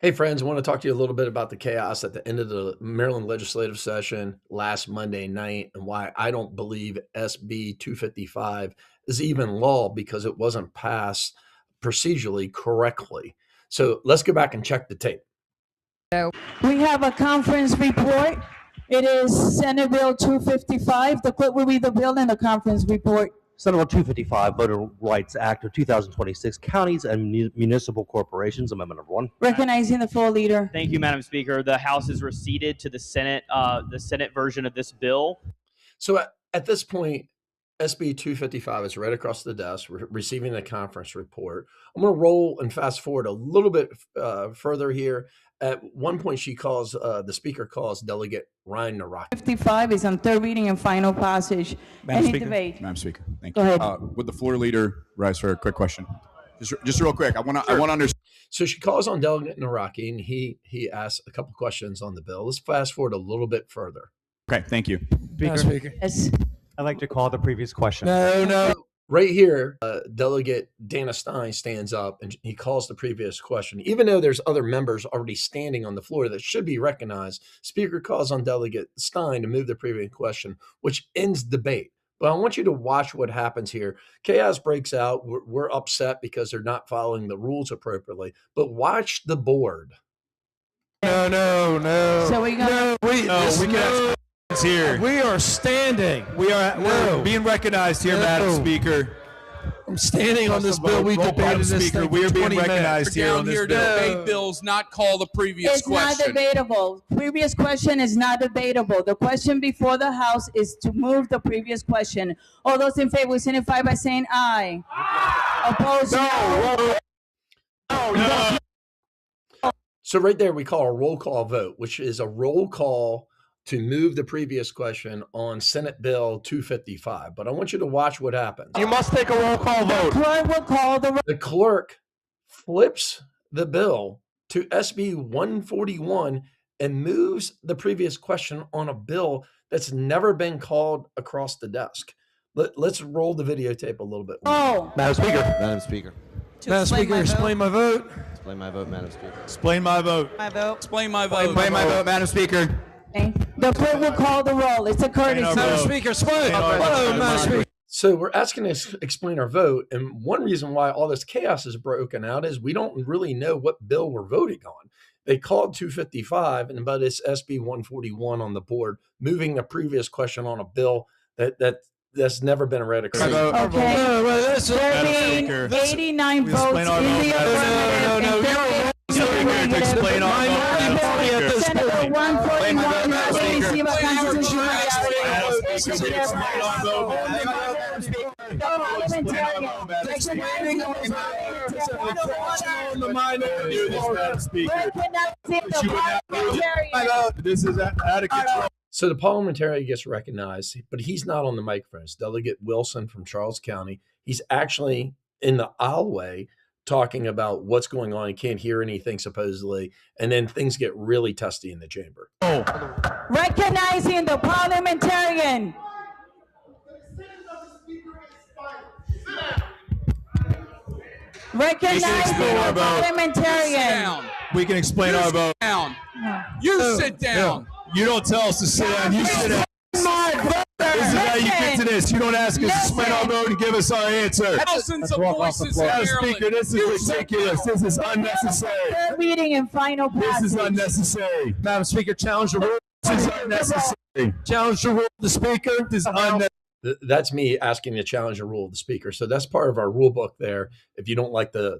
Hey, friends, I want to talk to you a little bit about the chaos at the end of the Maryland legislative session last Monday night and why I don't believe SB 255 is even law because it wasn't passed procedurally correctly. So let's go back and check the tape. We have a conference report. It is Senate Bill 255. The clerk will read the bill and the conference report. Senate Bill 255, Voter Rights Act of 2026, Counties and Municipal Corporations, Amendment Number 1. Recognizing the floor leader. Thank you, Madam Speaker. The House is receded to the Senate version of this bill. So at this point, SB 255 is right across the desk. We're receiving the conference report. I'm going to roll and fast forward a little bit further here. At one point, the speaker calls Delegate Ryan Naraki. 55 is on third reading and final passage. Madam Any Speaker? debate? Madam Speaker, thank Go you. ahead. Would the floor leader rise for a quick question? Just real quick. I want to understand. So she calls on Delegate Naraki, and he asks a couple questions on the bill. Let's fast forward a little bit further. Okay, thank you. Speaker. Yes. I'd like to call the previous question. No. Right here, Delegate Dana Stein stands up and he calls the previous question. Even though there's other members already standing on the floor that should be recognized, Speaker calls on Delegate Stein to move the previous question, which ends debate. But I want you to watch what happens here. Chaos breaks out. We're upset because they're not following the rules appropriately. But watch the board. No. So we got Here. We are standing. We're being recognized here, Madam Speaker. I'm standing on this bill. We debated this thing. We are being recognized here on this bill. Debate bills, not call the previous It's not question. debatable. Previous question is not debatable. The question before the House is to move the previous question. All those in favor signify by saying aye. Opposed? No. So right there, we call a roll call vote, which is a roll call to move the previous question on Senate Bill 255. But I want you to watch what happens. You must take a roll call vote. Clerk will call the. The clerk flips the bill to SB 141 and moves the previous question on a bill that's never been called across the desk. Let's roll the videotape a little bit. Oh. Madam Speaker. Madam Speaker, explain my vote. Explain my vote, Madam Speaker. Explain my vote. Explain my vote. Explain my vote, Madam Speaker. Okay. The clerk will call the roll. It's a courtesy. Madam Speaker, explain. Madam Speaker. So we're asking to explain our vote. And one reason why all this chaos is broken out is we don't really know what bill we're voting on. They called 255, but it's SB 141 on the board, moving the previous question on a bill that's never been read across. Okay. There being 89 votes in the affirmative. To explain our vote. Senator 141 must receive a constitutional This is out of control. So the parliamentarian gets recognized, but he's not on the microphone. It's Delegate Wilson from Charles County. He's actually in the aisleway talking about what's going on. He can't hear anything supposedly. And then things get really testy in the chamber. Recognizing the parliamentarian. Recognizing the parliamentarian. We can explain our vote. You sit down. You don't tell us to sit down. You sit down. This is how you get to this. You don't ask us to explain our vote and give us our answer. Thousands of voices in Madam Maryland. Speaker, this is ridiculous. This is unnecessary. Third reading and final passage. This is unnecessary. Madam Speaker, challenge the rule. This is unnecessary. Challenge the rule of the Speaker. This is unnecessary. That's me asking to challenge the rule of the speaker. So that's part of our rule book there. If you don't like the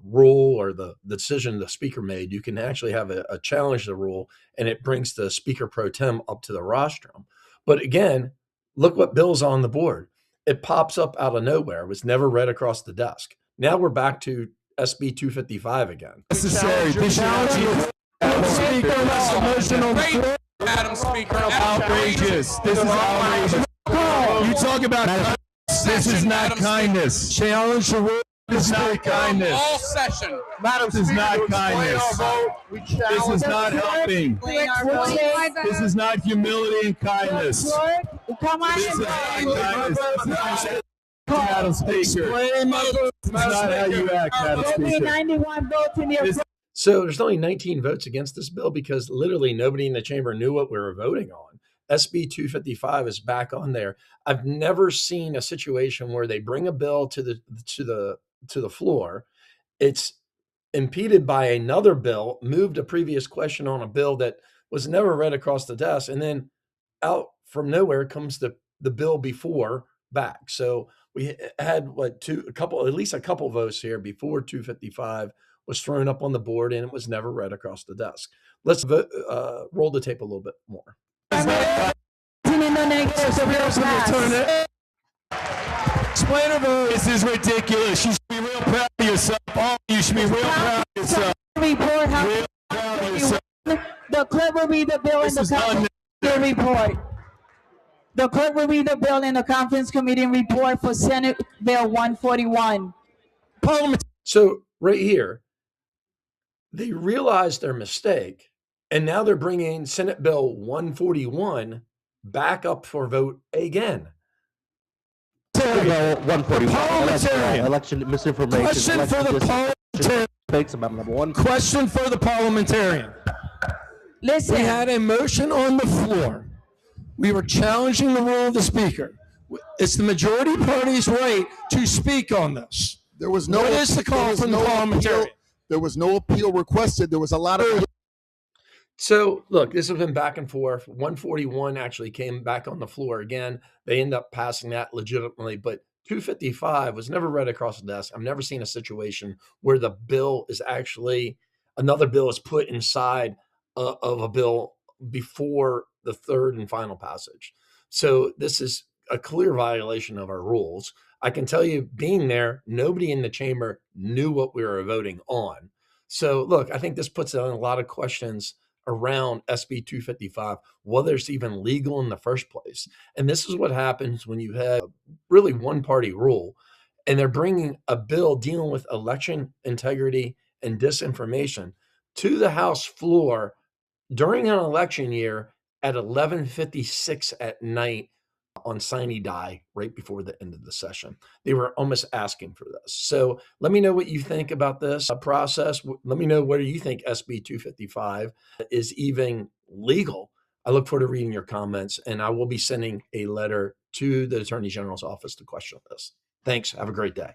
rule or the decision the speaker made, you can actually have a challenge the rule, and it brings the speaker pro tem up to the rostrum. But again, look what bill's on the board. It pops up out of nowhere. It was never read across the desk. Now we're back to SB 255 again. Necessary. This challenge. Madam Speaker, Outrageous. This is outrageous. You talk about this is not kindness. Challenge the rule. This is not kindness. all session. This is not kindness. This is not helping. This is not humility and kindness. Come on This is and not kindness. Madam Speaker. Explain my vote. That's not how you act, Madam Only Speaker. 91 votes in the So there's only 19 votes against this bill because literally nobody in the chamber knew what we were voting on. SB 255 is back on there. I've never seen a situation where they bring a bill to the floor. It's impeded by another bill, moved a previous question on a bill that was never read across the desk, and then out from nowhere comes the bill before back. So we had at least a couple votes here before 255 was thrown up on the board and it was never read across the desk. Let's roll the tape a little bit more. in the negative, so bill passed. Explain her vote. This is ridiculous. You should be real proud of yourself. All of you should be real proud of yourself. Report how Real proud of yourself. the clerk will read the bill in the conference committee report. The clerk will read the bill in the conference committee report for Senate Bill 141. So right here, they realized their mistake, and now they're bringing Senate Bill 141 back up for vote again. Bill 141. Parliamentarian. Election misinformation. Question for the parliamentarian. Fakes, amendment number 1. Question for the parliamentarian. Listen, We had a motion on the floor. We were challenging the rule of the speaker. It's the majority party's right to speak on this. There was no. What is the call from the parliamentarian? There was no appeal requested. There was a lot of. So look, this has been back and forth. 141 actually came back on the floor again. They end up passing that legitimately, but 255 was never read across the desk. I've never seen a situation where the bill is actually another bill is put inside of a bill before the third and final passage. So this is a clear violation of our rules. I can tell you, being there, nobody in the chamber knew what we were voting on. So look, I think this puts in a lot of questions around SB 255, whether it's even legal in the first place. And this is what happens when you have really one party rule and they're bringing a bill dealing with election integrity and disinformation to the House floor during an election year at 11:56 at night on sine die right before the end of the session. They were almost asking for this. So let me know what you think about this process. Let me know whether you think SB 255 is even legal. I look forward to reading your comments, and I will be sending a letter to the Attorney General's office to question this. Thanks. Have a great day.